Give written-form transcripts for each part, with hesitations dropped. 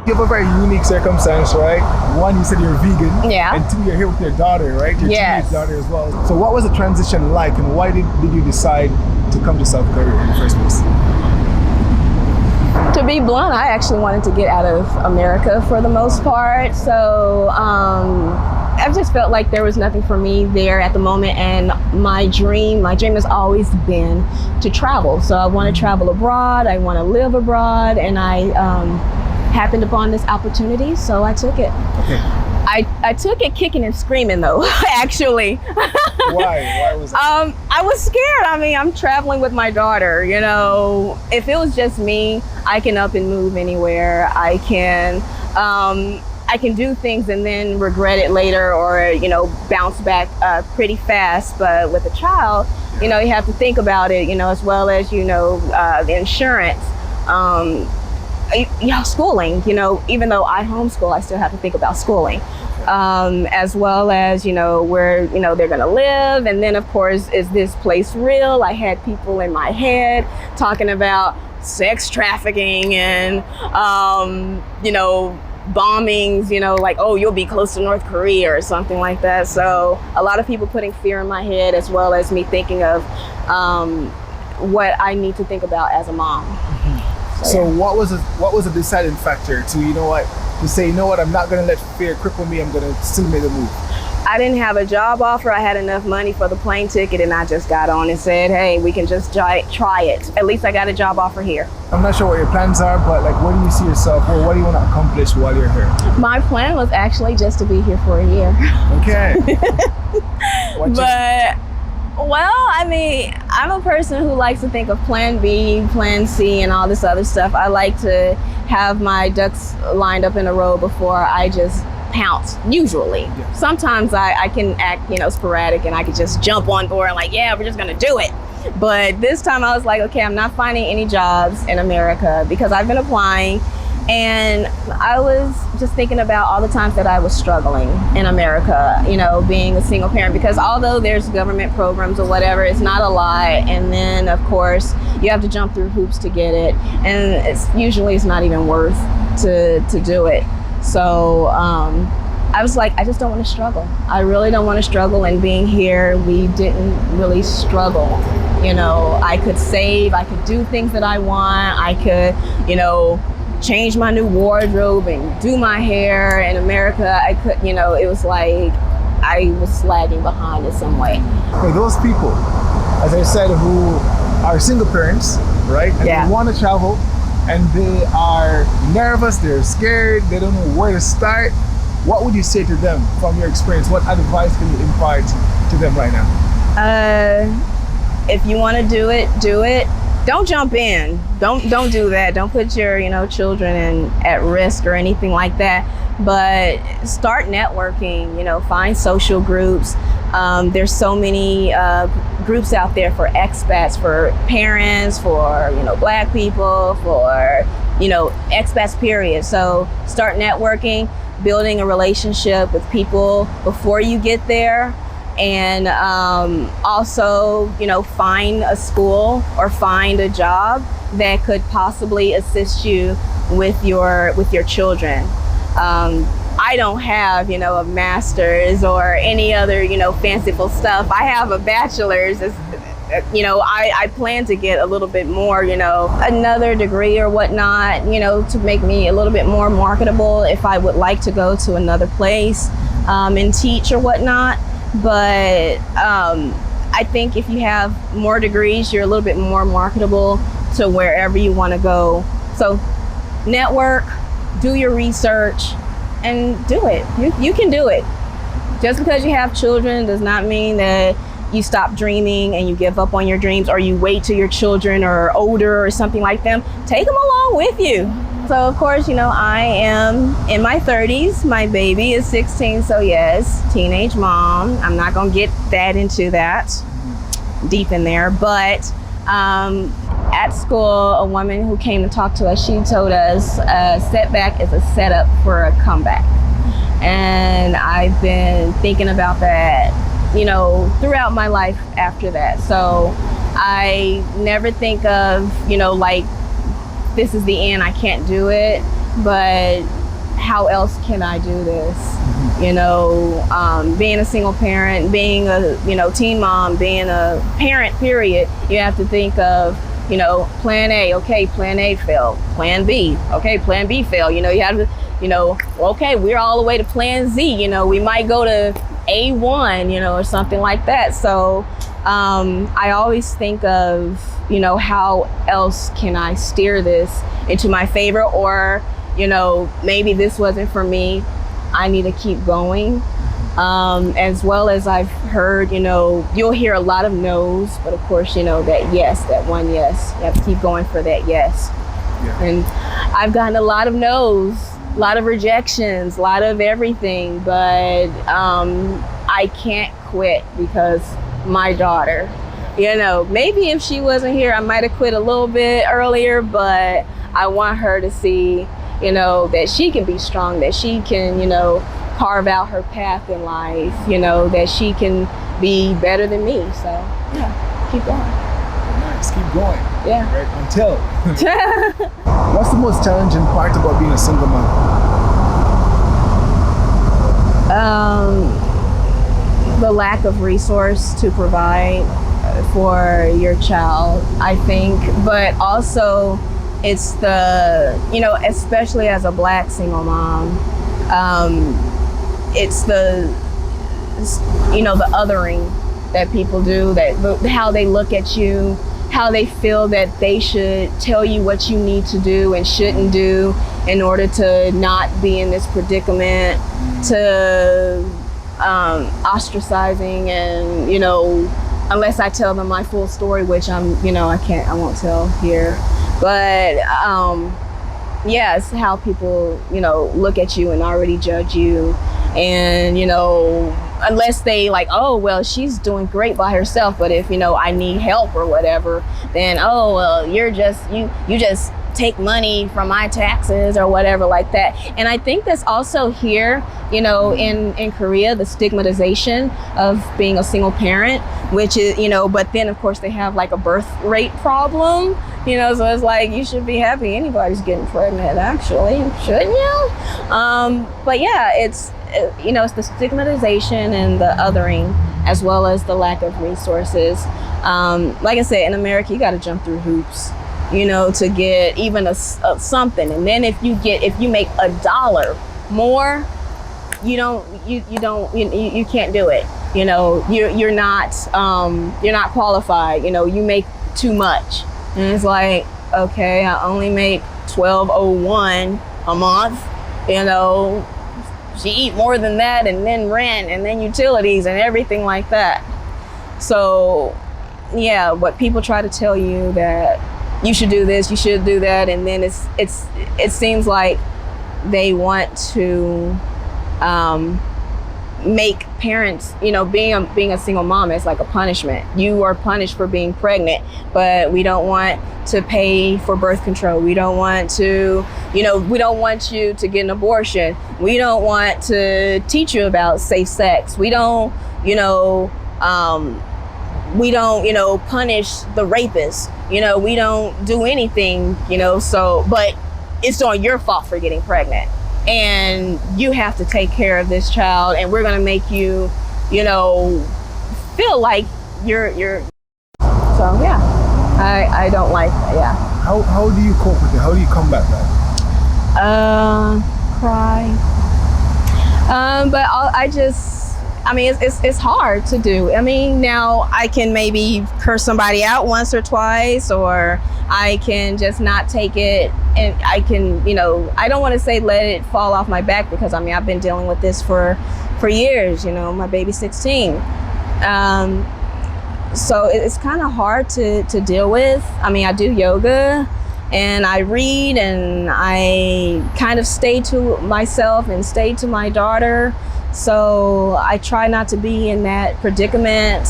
You have a very unique circumstance, right? One, you said you're vegan. Yeah. And two, you're here with your daughter, right? Your Yes. teenage daughter as well. So what was the transition like, and why did you decide to come to South Korea in the first place? To be blunt, I actually wanted to get out of America for the most part. So I just felt like there was nothing for me there at the moment. And my dream has always been to travel. So I want to travel abroad. I want to live abroad. And I happened upon this opportunity, so I took it. Okay. I took it kicking and screaming though, actually. Why was that? I was scared. I mean, I'm traveling with my daughter, you know. If it was just me, I can up and move anywhere. I can do things and then regret it later, or, you know, bounce back pretty fast. But with a child, you know, you have to think about it, you know, as well as, you know, the insurance. You know, schooling, you know, even though I homeschool, I still have to think about schooling, as well as, you know, where, you know, they're going to live. And then, of course, is this place real? I had people in my head talking about sex trafficking and, you know, bombings, you know, like, oh, you'll be close to North Korea or something like that. So a lot of people putting fear in my head, as well as me thinking of what I need to think about as a mom. So what was a deciding factor to, you know what, to say, you know what, I'm not going to let fear cripple me, I'm going to still make the move? I didn't have a job offer. I had enough money for the plane ticket, and I just got on and said, hey, we can just try it. At least I got a job offer here. I'm not sure what your plans are, but like, where do you see yourself, or what do you want to accomplish while you're here? My plan was actually just to be here for a year. Okay. Well, I mean, I'm a person who likes to think of plan B, plan C, and all this other stuff. I like to have my ducks lined up in a row before I just pounce, usually. Yeah. Sometimes I can act, you know, sporadic, and I could just jump on board and like, yeah, we're just gonna do it. But this time I was like, okay, I'm not finding any jobs in America, because I've been applying. And I was just thinking about all the times that I was struggling in America, you know, being a single parent, because although there's government programs or whatever, it's not a lot. And then, of course, you have to jump through hoops to get it. And it's not even worth to do it. So I was like, I just don't want to struggle. I really don't want to struggle. And being here, we didn't really struggle. You know, I could save, I could do things that I want. I could, you know, change my new wardrobe and do my hair. In America, I could, you know, it was like I was lagging behind in some way. For those people, as I said, who are single parents, right? And yeah. They want to travel, and they are nervous, they're scared, they don't know where to start. What would you say to them from your experience? What advice can you impart to them right now? If you want to do it, do it. Don't jump in. Don't do that. Don't put your, you know, children at risk or anything like that. But start networking. You know, find social groups. There's so many groups out there for expats, for parents, for, you know, Black people, for, you know, expats period. So start networking, building a relationship with people before you get there. And also, you know, find a school or find a job that could possibly assist you with your children. I don't have, you know, a master's or any other, you know, fanciful stuff. I have a bachelor's. You know, I plan to get a little bit more, you know, another degree or whatnot, you know, to make me a little bit more marketable if I would like to go to another place and teach or whatnot. But I think if you have more degrees, you're a little bit more marketable to wherever you want to go. So network, do your research, and do it. You can do it. Just because you have children does not mean that you stop dreaming and you give up on your dreams, or you wait till your children are older or something like them. Take them along with you. So of course, you know, I am in my 30s. My baby is 16, so yes, teenage mom. I'm not gonna get that into that deep in there, but at school, a woman who came to talk to us, she told us a setback is a setup for a comeback. And I've been thinking about that, you know, throughout my life after that. So I never think of, you know, like, this is the end, I can't do it. But how else can I do this? You know, being a single parent, being a, you know, teen mom, being a parent, period, you have to think of, you know, plan A, okay, plan A failed. Plan B, okay, plan B failed. You know, you have to, you know, okay, we're all the way to plan Z, you know, we might go to A1, you know, or something like that. So I always think of, you know, how else can I steer this into my favor, or, you know, maybe this wasn't for me, I need to keep going. As well as I've heard, you know, you'll hear a lot of no's, but of course, you know, that yes, that one yes, you have to keep going for that yes. Yeah. And I've gotten a lot of no's, a lot of rejections, a lot of everything, but I can't quit because my daughter, you know, maybe if she wasn't here, I might have quit a little bit earlier, but I want her to see, you know, that she can be strong, that she can, you know, carve out her path in life, you know, that she can be better than me. So yeah, keep going. Nice, keep going. Yeah. Right, until. What's the most challenging part about being a single mom? The lack of resource to provide for your child, I think, but also it's the, you know, especially as a Black single mom, it's the, you know, the othering that people do, that how they look at you, how they feel that they should tell you what you need to do and shouldn't do in order to not be in this predicament, to ostracizing, and, you know, unless I tell them my full story, which you know, I won't tell here, but yeah, it's how people, you know, look at you and already judge you. And, you know, unless they like, oh, well, she's doing great by herself, but if, you know, I need help or whatever, then, oh, well, you're just, you just take money from my taxes or whatever like that. And I think that's also here, you know, in Korea, the stigmatization of being a single parent, which is, you know, but then of course they have like a birth rate problem, you know, so it's like, you should be happy anybody's getting pregnant, actually, shouldn't you? But yeah, it's, you know, it's the stigmatization and the othering, as well as the lack of resources. Like I said, in America, you got to jump through hoops, you know, to get even a something. And then if you make $1 more, you can't do it. You know, you're not qualified. You know, you make too much, and it's like, okay, I only make $12.01 a month. You know, she eat more than that, and then rent, and then utilities, and everything like that. So, yeah, what people try to tell you that you should do this, you should do that, and then it seems like they want to make parents, you know, being a single mom is like a punishment. You are punished for being pregnant, but we don't want to pay for birth control. We don't want to, you know, we don't want you to get an abortion. We don't want to teach you about safe sex. We don't, you know, punish the rapist. You know, we don't do anything, you know, so, but it's on your fault for getting pregnant. And you have to take care of this child, and we're gonna make you, you know, feel like you're. So yeah, I don't like that. Yeah. How do you cope with it? How do you combat that? Cry. But I mean, it's hard to do. I mean, now I can maybe curse somebody out once or twice, or I can just not take it, and I can, you know, I don't want to say let it fall off my back, because I mean, I've been dealing with this for years, you know, my baby's 16. So it's kind of hard to deal with. I mean, I do yoga and I read, and I kind of stay to myself and stay to my daughter. So I try not to be in that predicament.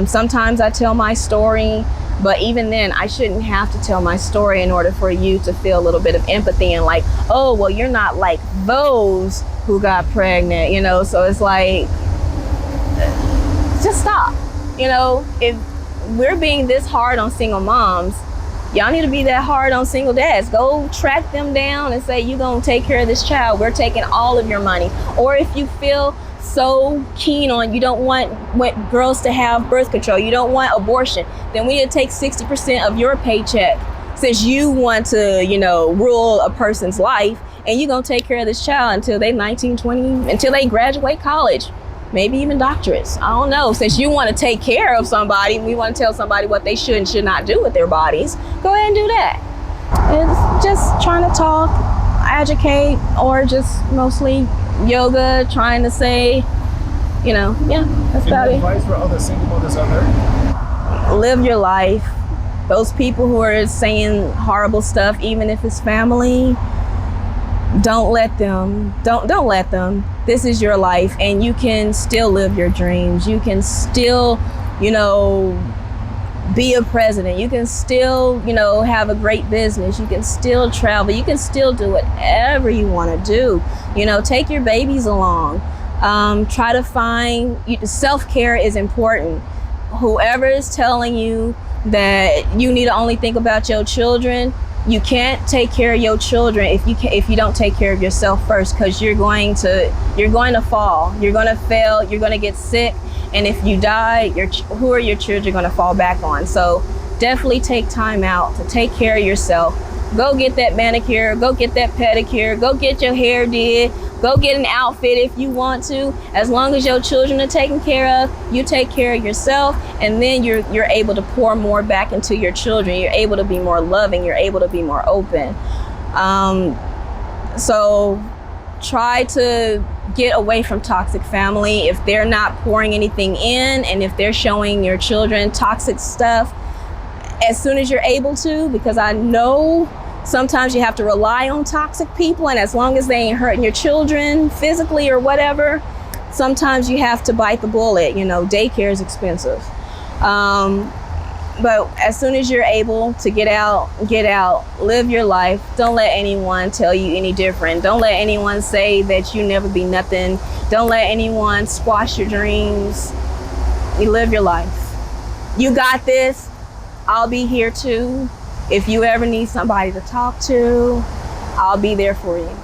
Sometimes I tell my story, but even then I shouldn't have to tell my story in order for you to feel a little bit of empathy and like, oh, well, you're not like those who got pregnant, you know? So it's like, just stop. You know, if we're being this hard on single moms, Y'all need to be that hard on single dads. Go track them down and say, you're going to take care of this child. We're taking all of your money. Or if you feel so keen on, you don't want girls to have birth control, you don't want abortion, then we need to take 60% of your paycheck, since you want to, rule a person's life, and you're going to take care of this child until they 19, 20, until they graduate college, maybe even doctorates. I don't know. Since you want to take care of somebody, we want to tell somebody what they should and should not do with their bodies, go ahead and do that. It's just trying to talk, educate, or just mostly yoga, trying to say, that's about it. Advice for other single mothers out there? Live your life. Those people who are saying horrible stuff, even if it's family, don't let them. Don't let them. This is your life, and you can still live your dreams. You can still, be a president. You can still, have a great business. You can still travel. You can still do whatever you want to do. Take your babies along. Try to find, self-care is important. Whoever is telling you that you need to only think about your children, you can't take care of your children if you don't take care of yourself first, because you're going to fall, you're going to fail, you're going to get sick, and if you die, who are your children going to fall back on? So definitely take time out to take care of yourself. Go get that manicure, go get that pedicure, go get your hair did, go get an outfit if you want to. As long as your children are taken care of, you take care of yourself, and then you're able to pour more back into your children. You're able to be more loving, you're able to be more open. So try to get away from toxic family if they're not pouring anything in, and if they're showing your children toxic stuff as soon as you're able to, because I know sometimes you have to rely on toxic people, and as long as they ain't hurting your children physically or whatever, sometimes you have to bite the bullet. Daycare is expensive. But as soon as you're able to get out, live your life. Don't let anyone tell you any different. Don't let anyone say that you never be nothing. Don't let anyone squash your dreams. You live your life. You got this. I'll be here too. If you ever need somebody to talk to, I'll be there for you.